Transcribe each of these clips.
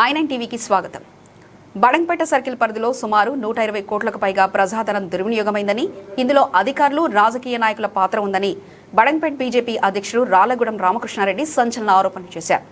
ఐ9 టీవీకి స్వాగతం. బడంగపేట సర్కిల్ పరిధిలో సుమారు 120 కోట్లకు పైగా ప్రజాధనం దుర్వినియోగమైందని, ఇందులో అధికారులు, రాజకీయ నాయకుల పాత్ర ఉందని బడంగపేట బీజేపీ అధ్యక్షుడు రాళ్లగూడెం రామకృష్ణారెడ్డి సంచలన ఆరోపణలు చేశారు.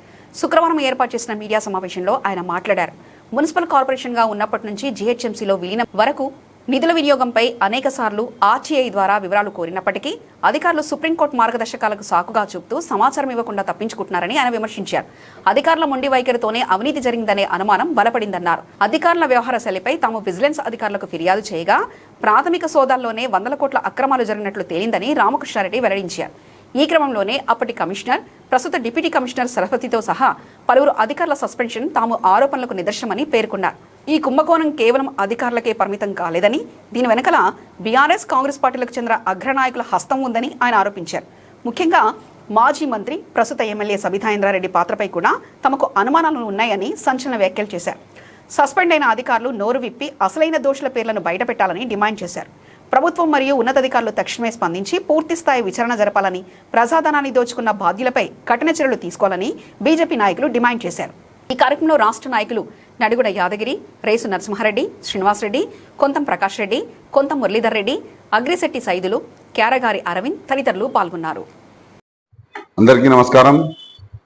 శుక్రవారం ఏర్పాటు చేసిన మీడియా సమావేశంలో ఆయన మాట్లాడారు. మున్సిపల్ కార్పొరేషన్గా ఉన్నప్పటి నుంచి జీహెచ్ఎంసీలో విలీనం వరకు నిధుల వినియోగంపై అనేక సార్లు ఆర్టీఐ ద్వారా వివరాలు కోరినప్పటికీ అధికారులు సుప్రీంకోర్టు మార్గదర్శకాలకు సాకుగా చూపుతూ సమాచారం ఇవ్వకుండా తప్పించుకుంటున్నారని ఆయన విమర్శించారు. అధికారుల మొండి వైఖరితోనే అవినీతి జరిగిందనే అనుమానం బలపడిందన్నారు. అధికారుల వ్యవహార శైలిపై తాము విజిలెన్స్ అధికారులకు ఫిర్యాదు చేయగా ప్రాథమిక సోదాల్లోనే 100 కోట్ల అక్రమాలు జరిగినట్లు తేలిందని రామకృష్ణారెడ్డి వెల్లడించారు. ఈ క్రమంలోనే అప్పటి కమిషనర్, ప్రస్తుత డిప్యూటీ కమిషనర్ సరస్వతితో సహా పలువురు అధికారుల సస్పెన్షన్ తాము ఆరోపణలకు నిదర్శనమని పేర్కొన్నారు. ఈ కుంభకోణం కేవలం అధికారులకే పరిమితం కాలేదని, దీని వెనకల బీఆర్ఎస్, కాంగ్రెస్ పార్టీలకు చెందిన అగ్రనాయకుల హస్తం ఉందని ఆయన ఆరోపించారు. ముఖ్యంగా మాజీ మంత్రి, ప్రస్తుత ఎమ్మెల్యే సబితా ఇంద్రారెడ్డి పాత్రపై కూడా తమకు అనుమానాలు ఉన్నాయని సంచలన వ్యాఖ్యలు చేశారు. సస్పెండ్ అయిన అధికారులు నోరు విప్పి అసలైన దోషుల పేర్లను బయటపెట్టాలని డిమాండ్ చేశారు. ప్రభుత్వం మరియు ఉన్నతాధికారులు తక్షణమే స్పందించి పూర్తిస్థాయి విచారణ జరపాలని, ప్రజాధనాన్ని దోచుకున్న బాధ్యులపై కఠిన చర్యలు తీసుకోవాలని బీజేపీ నాయకులు డిమాండ్ చేశారు. ఈ కార్యక్రమంలో రాష్ట్ర నాయకులు నడిగుడ యాదగిరి, రేసు నరసింహారెడ్డి, శ్రీనివాసరెడ్డి, కొంతం ప్రకాష్ రెడ్డి, కొంతం మురళీధర్ రెడ్డి, అగ్రిశెట్టి సైదులు, క్యారగారి అరవింద్ తదితరులు పాల్గొన్నారు. అందరికీ నమస్కారం.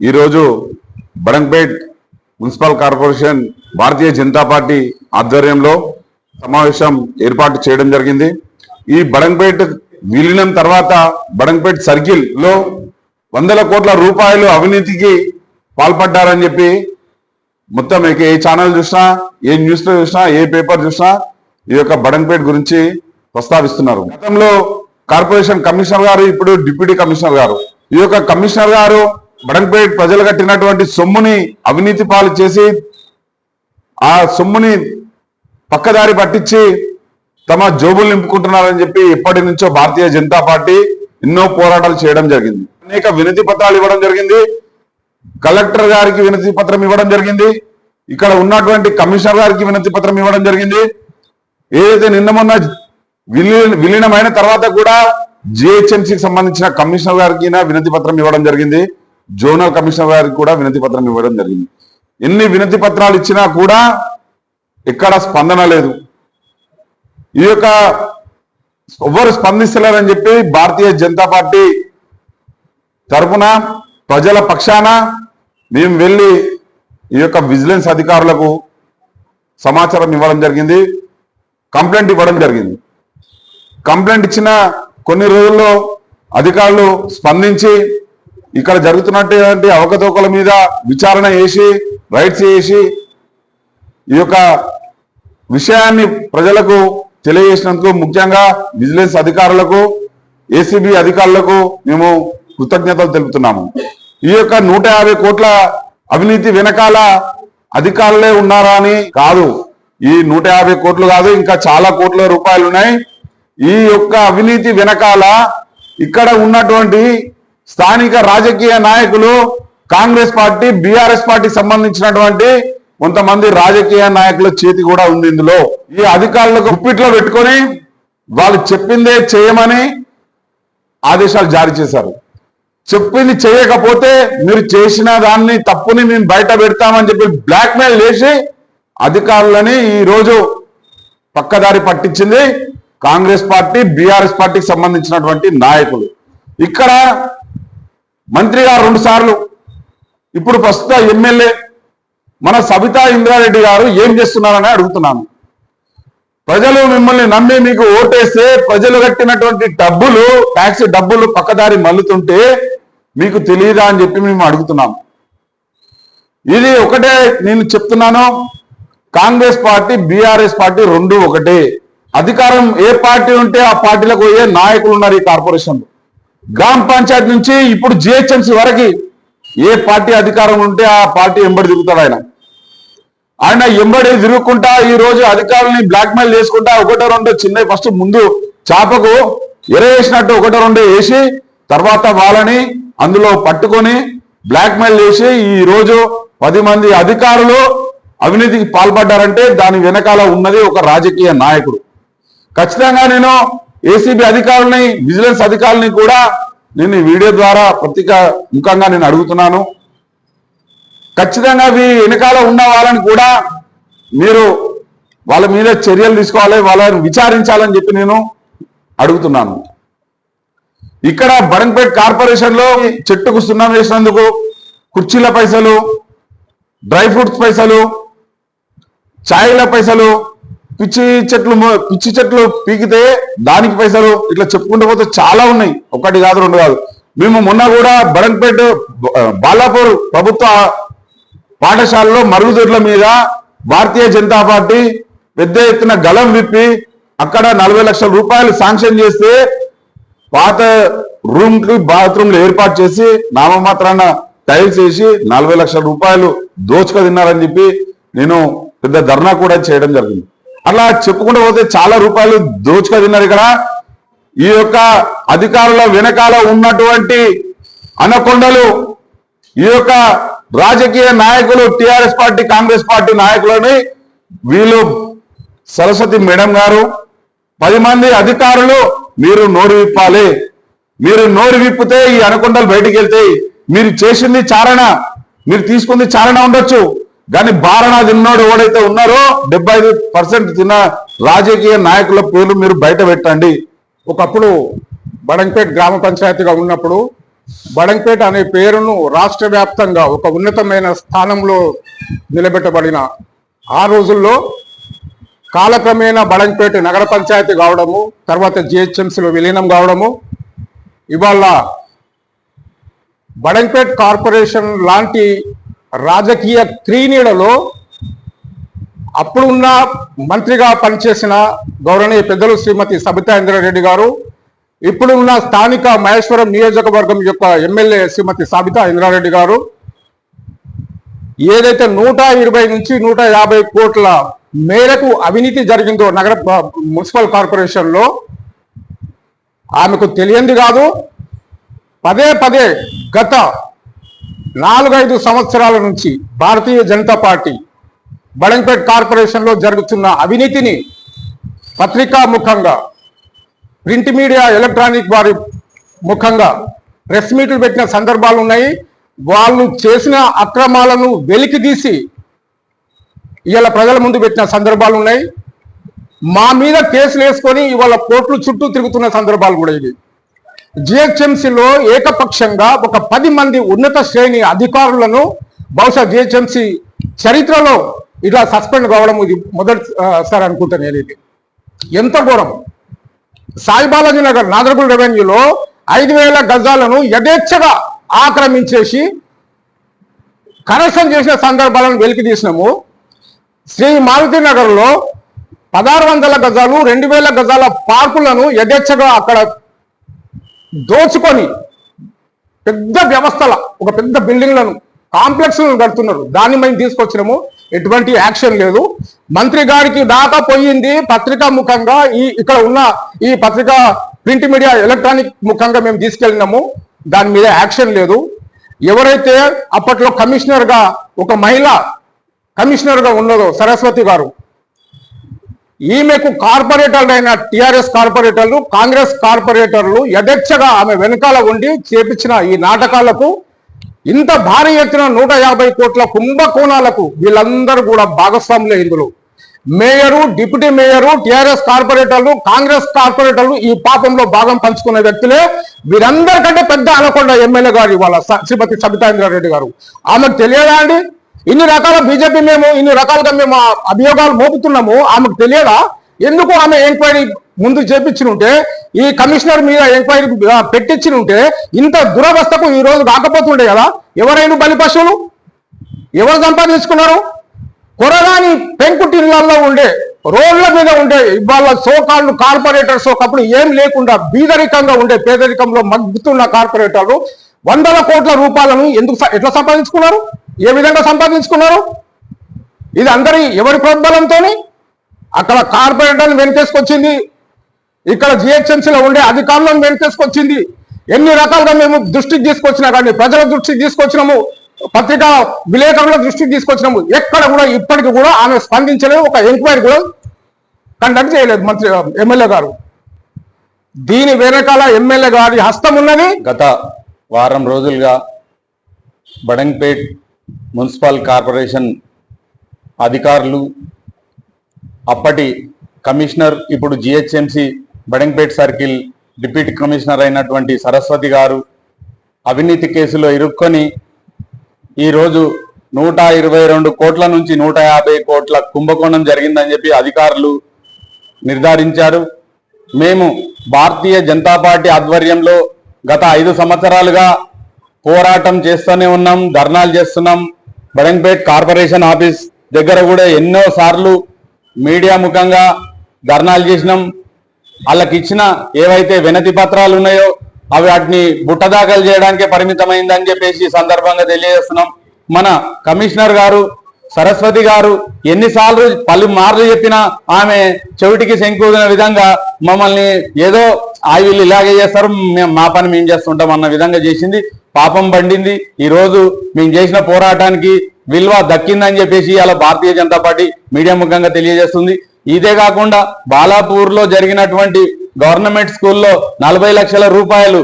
ఈరోజు Badangpet municipal corporation Bharatiya Janata party ఆధ్వర్యంలో సమావేశం ఏర్పాటు చేయడం జరిగింది. ఈ బడంగపేట్ విలీనం తర్వాత బడంగపేట్ సర్కిల్ లో 100 కోట్ల రూపాయలు అవినీతికి పాల్పడ్డారని చెప్పి మొత్తం ఏ ఛానల్ చూసినా, ఏ న్యూస్ లో చూసినా, ఏ పేపర్ చూసినా ఈ యొక్క బడంగపేట్ గురించి ప్రస్తావిస్తున్నారు. గతంలో కార్పొరేషన్ కమిషనర్ గారు, ఇప్పుడు డిప్యూటీ కమిషనర్ గారు, ఈ యొక్క కమిషనర్ గారు బడంగపేట్ ప్రజలు కట్టినటువంటి సొమ్ముని అవినీతి పాలు చేసి ఆ సొమ్ముని పక్కదారి పట్టించి తమ జోబులు నింపుకుంటున్నారని చెప్పి ఎప్పటి నుంచో భారతీయ జనతా పార్టీ ఎన్నో పోరాటాలు చేయడం జరిగింది. అనేక వినతి పత్రాలు ఇవ్వడం జరిగింది. కలెక్టర్ గారికి వినతి పత్రం ఇవ్వడం జరిగింది. ఇక్కడ ఉన్నటువంటి కమిషనర్ గారికి వినతి పత్రం ఇవ్వడం జరిగింది. ఏదైతే నిన్న మొన్న విలీనమైన తర్వాత కూడా జిహెచ్ఎంసీకి సంబంధించిన కమిషనర్ గారికి వినతి పత్రం ఇవ్వడం జరిగింది. జోనల్ కమిషనర్ గారికి కూడా వినతి పత్రం ఇవ్వడం జరిగింది. ఎన్ని వినతి పత్రాలు ఇచ్చినా కూడా ఎక్కడ స్పందన లేదు. ఈ యొక్క ఎవరు స్పందిస్తలేరని చెప్పి భారతీయ జనతా పార్టీ తరఫున ప్రజల పక్షాన మేము వెళ్ళి ఈ యొక్క విజిలెన్స్ అధికారులకు సమాచారం ఇవ్వడం జరిగింది, కంప్లైంట్ ఇవ్వడం జరిగింది. కంప్లైంట్ ఇచ్చిన కొన్ని రోజుల్లో అధికారులు స్పందించి ఇక్కడ జరుగుతున్నటువంటి అవకతవకల మీద విచారణ చేసి, రైట్స్ చేసి ఈ యొక్క విషయాన్ని ప్రజలకు తెలియజేసినందుకు ముఖ్యంగా విజిలెన్స్ అధికారులకు, ఏసీబీ అధికారులకు మేము కృతజ్ఞతలు తెలుపుతున్నాము. ఈ యొక్క 150 కోట్ల అవినీతి వెనకాల అధికారులే ఉన్నారా అని కాదు. ఈ 150 కోట్లు కాదు, ఇంకా చాలా కోట్ల రూపాయలు ఉన్నాయి. ఈ యొక్క అవినీతి వెనకాల ఇక్కడ ఉన్నటువంటి స్థానిక రాజకీయ నాయకులు, కాంగ్రెస్ పార్టీ, బీఆర్ఎస్ పార్టీకి సంబంధించినటువంటి కొంతమంది రాజకీయ నాయకుల చేతి కూడా ఉంది ఇందులో. ఈ అధికారులకు గుప్పిట్లో పెట్టుకొని వాళ్ళు చెప్పిందే చేయమని ఆదేశాలు జారీ చేశారు. చెప్పింది చేయకపోతే మీరు చేసిన దాన్ని తప్పుని మేము బయట పెడతామని చెప్పి బ్లాక్మెయిల్ చేసి అధికారులని ఈ రోజు పక్కదారి పట్టించింది కాంగ్రెస్ పార్టీ, బీఆర్ఎస్ పార్టీకి సంబంధించినటువంటి నాయకులు. ఇక్కడ మంత్రి గారు 2 సార్లు, ఇప్పుడు ప్రస్తుత ఎమ్మెల్యే మన సబితా ఇంద్రారెడ్డి గారు ఏం చేస్తున్నారని అడుగుతున్నాను. ప్రజలు మిమ్మల్ని నమ్మి మీకు ఓటేస్తే ప్రజలు కట్టినటువంటి డబ్బులు, ట్యాక్స్ డబ్బులు పక్కదారి మల్లుతుంటే మీకు తెలియదా అని చెప్పి మేము అడుగుతున్నాం. ఇది ఒకటే నేను చెప్తున్నాను, కాంగ్రెస్ పార్టీ, బీఆర్ఎస్ పార్టీ 2 ఒకటే. అధికారం ఏ పార్టీ ఉంటే ఆ పార్టీలకు పోయే నాయకులు ఉన్నారు ఈ కార్పొరేషన్. గ్రామ పంచాయతీ నుంచి ఇప్పుడు జిహెచ్ఎంసీ వరకు ఏ పార్టీ అధికారం ఉంటే ఆ పార్టీ ఎంబడి తిరుగుతాడు ఆయన ఎంబడి తిరుగుకుంటా ఈ రోజు అధికారులని బ్లాక్మెయిల్ చేసుకుంటా 1-2 చిన్న ఫస్ట్ ముందు చాపకు ఎరేసినట్టు 1-2 వేసి తర్వాత వాళ్ళని అందులో పట్టుకొని బ్లాక్మెయిల్ చేసి ఈ రోజు 10 మంది అధికారులు అవినీతికి పాల్పడ్డారంటే దాని వెనకాల ఉన్నది ఒక రాజకీయ నాయకుడు. ఖచ్చితంగా నేను ఏసీబీ అధికారులని, విజిలెన్స్ అధికారులని కూడా నేను ఈ వీడియో ద్వారా పత్రిక ముఖంగా నేను అడుగుతున్నాను. ఖచ్చితంగా వెనకాల ఉన్న వాళ్ళని కూడా మీరు వాళ్ళ మీద చర్యలు తీసుకోవాలి, వాళ్ళని విచారించాలని చెప్పి నేను అడుగుతున్నాను. ఇక్కడ బడంగ్పేట్ కార్పొరేషన్ లో చెట్టుకు సున్నం వేసినందుకు కుర్చీల పైసలు, డ్రై ఫ్రూట్స్ పైసలు, ఛాయల పైసలు, పిచ్చి చెట్లు పీకితే దానికి పైసలు, ఇట్లా చెప్పుకుంటూ పోతే చాలా ఉన్నాయి, ఒకటి కాదు రెండు కాదు. మేము మొన్న కూడా బడంగ్పేట్ బాలాపూర్ ప్రభుత్వ పాఠశాలలో మరుగుదొడ్ల మీద భారతీయ జనతా పార్టీ పెద్ద ఎత్తున గలం విప్పి అక్కడ 40 లక్షల రూపాయలు శాంక్షన్ చేస్తే పాత బాత్రూమ్లు ఏర్పాటు చేసి నామమాత్రాన టైల్స్ వేసి 40 లక్షల రూపాయలు దోచుక తిన్నారని చెప్పి నేను పెద్ద ధర్నా కూడా చేయడం జరిగింది. అలా చెప్పుకుంటూ పోతే చాలా రూపాయలు దోచుక తిన్నారు. ఇక్కడ ఈ యొక్క అధికారుల వెనకాల ఉన్నటువంటి అనకొండలు, ఈ యొక్క రాజకీయ నాయకులు, టిఆర్ఎస్ పార్టీ, కాంగ్రెస్ పార్టీ నాయకులని వీళ్ళు సరస్వతి మేడం గారు 10 మంది అధికారులు మీరు నోరు విప్పాలి. మీరు నోరు విప్పితే ఈ అనకొండలు బయటికి వెళ్తాయి. మీరు చేసింది చారణ, మీరు తీసుకుంది చారణ ఉండొచ్చు, కానీ బారణ తిన్నోడు ఎవడైతే ఉన్నారో 75% తిన్న రాజకీయ నాయకుల పేర్లు మీరు బయట పెట్టండి. ఒకప్పుడు బడంగ్పేట్ గ్రామ పంచాయతీగా ఉన్నప్పుడు బడంగ్పేట్ అనే పేరును రాష్ట్ర వ్యాప్తంగా ఒక ఉన్నతమైన స్థానంలో నిలబెట్టబడిన ఆ రోజుల్లో కాలక్రమేణా బడంగ్పేట నగర పంచాయతీ కావడము, తర్వాత జిహెచ్ఎంసీలో విలీనం కావడము, ఇవాళ బడంగ్పేట్ కార్పొరేషన్ లాంటి రాజకీయ క్రీనీడలో అప్పుడున్న మంత్రిగా పనిచేసిన గౌరవనీయ పెద్దలు శ్రీమతి సబితా ఇంద్రారెడ్డి గారు, ఇప్పుడున్న స్థానిక మహేశ్వరం నియోజకవర్గం యొక్క ఎమ్మెల్యే శ్రీమతి సబితా ఇంద్రారెడ్డి గారు ఏదైతే 120 నుంచి 150 కోట్ల మేరకు అవినీతి జరిగిందో నగర మున్సిపల్ కార్పొరేషన్ లో ఆమెకు తెలియంది కాదు. పదే పదే గత 4-5 సంవత్సరాల నుంచి భారతీయ జనతా పార్టీ బడంగ్పేట్ కార్పొరేషన్ లో జరుగుతున్న అవినీతిని పత్రికా ముఖంగా, ప్రింట్ మీడియా, ఎలక్ట్రానిక్ వారి ముఖంగా ప్రెస్ మీట్లు పెట్టిన సందర్భాలు ఉన్నాయి. వాళ్ళు చేసిన అక్రమాలను వెలికి తీసి ఇవాళ ప్రజల ముందు పెట్టిన సందర్భాలు ఉన్నాయి. మా మీద కేసులు వేసుకొని ఇవాళ కోర్టులు చుట్టూ తిరుగుతున్న సందర్భాలు కూడా ఇది. జిహెచ్ఎంసీలో ఏకపక్షంగా ఒక 10 మంది ఉన్నత శ్రేణి అధికారులను బహుశా జిహెచ్ఎంసీ చరిత్రలో ఇలా సస్పెండ్ కావడం ఇది మొదటిసారి అనుకుంటాను నేను. ఇది ఎంత ఘోరం! సాయి బాలాజీ నగర్ నాదర్గుల్ రెవెన్యూలో 5,000 గజాలను యథేచ్ఛగా ఆక్రమించేసి కరెక్షన్ చేసిన సందర్భాలను వెలికి తీసినాము. శ్రీ మారుతి నగర్ లో 1,600 గజాలు, 2,000 గజాల పార్కులను యథేచ్ఛగా అక్కడ దోచుకొని పెద్ద వ్యవస్థల ఒక పెద్ద బిల్డింగ్లను, కాంప్లెక్స్లను కడుతున్నారు. దాన్ని మేము తీసుకొచ్చినాము. ఎటువంటి యాక్షన్ లేదు. మంత్రి గారికి దాకా పోయింది పత్రికా ముఖంగా. ఇక్కడ ఉన్న ఈ పత్రికా ప్రింట్ మీడియా, ఎలక్ట్రానిక్ ముఖంగా మేము తీసుకెళ్ళినాము. దాని మీద యాక్షన్ లేదు. ఎవరైతే అప్పట్లో కమిషనర్ గా ఒక మహిళ కమిషనర్ గా ఉన్నదో సరస్వతి గారు, ఈమెకు కార్పొరేటర్లు అయిన టిఆర్ఎస్ కార్పొరేటర్లు, కాంగ్రెస్ కార్పొరేటర్లు యథేచ్ఛగా ఆమె వెనకాల ఉండి చేపించిన ఈ నాటకాలకు, ఇంత భారీ ఎత్తున 150 కోట్ల కుంభకోణాలకు వీళ్ళందరూ కూడా భాగస్వాములే. ఇందులో మేయరు, డిప్యూటీ మేయరు, టిఆర్ఎస్ కార్పొరేటర్లు, కాంగ్రెస్ కార్పొరేటర్లు ఈ పాపంలో భాగం పంచుకునే వ్యక్తులే. వీరందరికంటే పెద్ద అనకొండ ఎమ్మెల్యే గారు ఇవాళ శ్రీమతి సబితా ఇంద్రారెడ్డి గారు. ఆమెకు తెలియదా అండి? ఇన్ని రకాల బీజేపీ ఇన్ని రకాలుగా మేము అభియోగాలు మోపుతున్నాము, ఆమెకు తెలియదా? ఎందుకు ఆమె ఎంక్వైరీ ముందు చేపించినుంటే, ఈ కమిషనర్ మీద ఎంక్వైరీ పెట్టించినుంటే ఇంత దురవస్థకు ఈ రోజు రాకపోతుండే కదా. ఎవరైనా బలి పశువులు ఎవరు సంపాదించుకున్నారు? కొరగాని పెంకుటిళ్లలో ఉండే, రోడ్ల మీద ఉండే ఇవాళ సోకాళ్ళు కార్పొరేటర్స్ ఒకప్పుడు ఏం లేకుండా బీదరికంగా ఉండే, పేదరికంలో మగ్గుతున్న కార్పొరేటర్లు 100 కోట్ల రూపాయలను ఎట్లా సంపాదించుకున్నారు? ఏ విధంగా సంపాదించుకున్నారు? ఇది అందరి ఎవరి ప్రోద్బలంతో? అక్కడ కార్పొరేటర్ని వెనకేసుకొచ్చింది, ఇక్కడ జిహెచ్ఎంసీలో ఉండే అధికారులను వెనకేసుకొచ్చింది. ఎన్ని రకాలుగా మేము దృష్టికి తీసుకొచ్చినా కానీ, ప్రజల దృష్టికి తీసుకొచ్చినాము, పత్రికా విలేకరుల దృష్టికి తీసుకొచ్చినాము. ఎక్కడ కూడా ఇప్పటికి కూడా ఆమె స్పందించలేదు. ఒక ఎంక్వైరీ కూడా కండక్ట్ చేయలేదు మంత్రి ఎమ్మెల్యే గారు. దీని వెనకాల ఎమ్మెల్యే గారి హస్తం ఉన్నది. గత వారం రోజులుగా బడంగ్పేట్ మున్సిపల్ కార్పొరేషన్ లో జరుగుతున్న అవినీతిని మున్సిపల్ కార్పొరేషన్ అధికారులు, అప్పటి కమిషనర్, ఇప్పుడు GHMC Badangpet circle deputy commissioner అయినటువంటి సరస్వతి గారు అవినీతి కేసులో ఇరుక్కొని ఈరోజు 122 కోట్ల నుంచి 150 కోట్ల కుంభకోణం జరిగిందని చెప్పి అధికారులు నిర్ధారించారు. మేము భారతీయ జనతా పార్టీ ఆధ్వర్యంలో గత 5 సంవత్సరాలుగా పోరాటం చేస్తూనే ఉన్నాం, ధర్నాలు చేస్తున్నాం. బడంగ్పేట్ కార్పొరేషన్ ఆఫీస్ దగ్గర కూడా ఎన్నో సార్లు మీడియా ముఖంగా ధర్నాలు చేసినాం. వాళ్ళకి ఇచ్చిన ఏవైతే వినతి పత్రాలు ఉన్నాయో అవి వాటిని బుట్టదాఖలు చేయడానికే పరిమితమైందని చెప్పేసి సందర్భంగా తెలియజేస్తున్నాం. మన కమిషనర్ గారు సరస్వతి గారు ఎన్నిసార్లు పలుమార్లు చెప్పినా ఆమె చెవిటికి శంకుదిన విధంగా మమ్మల్ని ఏదో వీళ్ళు ఇలాగే చేస్తారు, మా పని మేము చేస్తుంటాం అన్న విధంగా చేసింది. పాపం పండింది. ఈ రోజు మేము చేసిన పోరాటానికి విలువ దక్కిందని చెప్పేసి అలా భారతీయ జనతా పార్టీ మీడియా ముఖంగా తెలియజేస్తుంది. ఇదే కాకుండా బాలాపూర్లో జరిగినటువంటి గవర్నమెంట్ స్కూల్లో 40 లక్షల రూపాయలు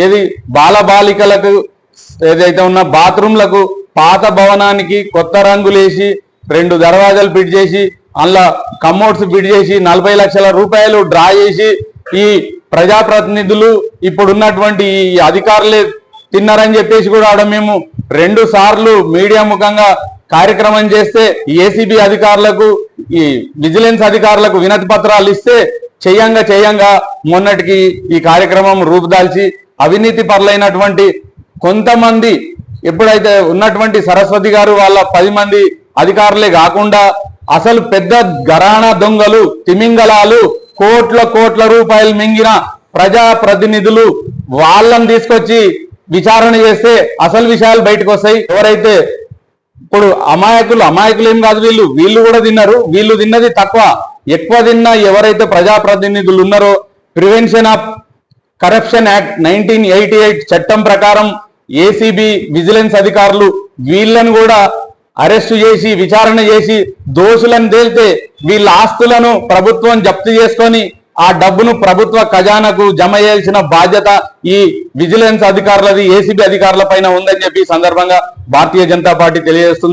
ఏది బాలబాలికలకు ఏదైతే ఉన్న బాత్రూంలకు పాత భవనానికి కొత్త రంగులేసి 2 దర్వాజాలు ఫిట్ చేసి అందులో కమోడ్స్ ఫిట్ చేసి 40 లక్షల రూపాయలు డ్రా చేసి ఈ ప్రజాప్రతినిధులు ఇప్పుడున్నటువంటి ఈ అధికారులే తిన్నారని చెప్పేసి కూడా ఆడ మేము 2 సార్లు మీడియా ముఖంగా కార్యక్రమం చేస్తే ఏసీబీ అధికారులకు ఈ విజిలెన్స్ అధికారులకు వినతి పత్రాలు ఇస్తే చేయంగా మొన్నటికి ఈ కార్యక్రమం రూపుదాల్చి అవినీతి పరులైనటువంటి కొంతమంది ఎప్పుడైతే ఉన్నటువంటి సరస్వతి గారు వాళ్ళ 10 మంది అధికారులే కాకుండా అసలు పెద్ద ఘరానా దొంగలు తిమింగలాలు కోట్ల రూపాయలు మింగిన ప్రజాప్రతినిధులు వాళ్ళని తీసుకొచ్చి విచారణ చేస్తే అసలు విషయాలు బయటకు వస్తాయి. ఎవరైతే ఇప్పుడు అమాయకులు ఏం కాదు, వీళ్ళు కూడా తిన్నారు. వీళ్ళు తిన్నది తక్కువ, ఎక్కువ తిన్న ఎవరైతే ప్రజాప్రతినిధులు ఉన్నారో ప్రివెన్షన్ ఆఫ్ కరప్షన్ యాక్ట్ 1988 చట్టం ప్రకారం ఏసీబీ విజిలెన్స్ అధికారులు వీళ్ళను కూడా అరెస్టు చేసి విచారణ చేసి దోషులను తేలితే వీళ్ళ ఆస్తులను ప్రభుత్వం జప్తు చేసుకొని ఆ డబ్బును ప్రభుత్వ ఖజానాకు జమ చేయాల్సిన బాధ్యత ఈ విజిలెన్స్ అధికారులది, ఏసీబీ అధికారుల పైన ఉందని చెప్పి సందర్భంగా భారతీయ జనతా పార్టీ తెలియజేస్తుంది.